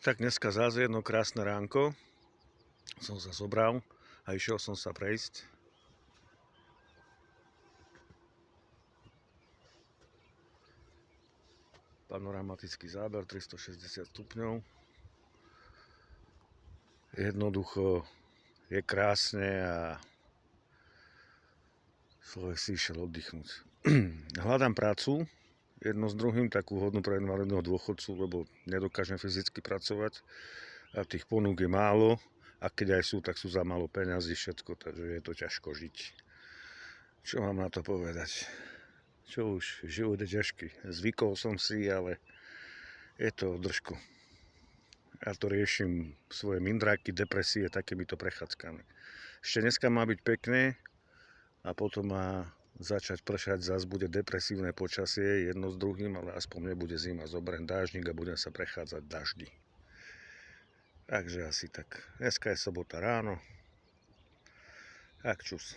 Tak dneska zase jedno krásne ránko som sa zobral a išiel som sa prejsť. Panoramatický záber 360 stupňov. Jednoducho je krásne a človek si išiel oddychnúť. Hľadám prácu, jedno s druhým, takú hodnú pre invalidného dôchodcu, lebo nedokážem fyzicky pracovať a tých ponúk je málo a keď aj sú, tak sú za málo peňazí všetko, takže je to ťažko žiť. Čo mám na to povedať? Čo už, život je ťažký. Zvykol som si, ale je to držku. Ja to riešim svoje mindráky, depresie takýmito prechádzkami. Ešte dneska má byť pekné a potom má začať pršať, zase bude depresívne počasie jedno s druhým, ale aspoň nebude zima, zoberiem dážnik a budem sa prechádzať v daždi. Takže asi tak. Dneska je sobota ráno. Tak čus.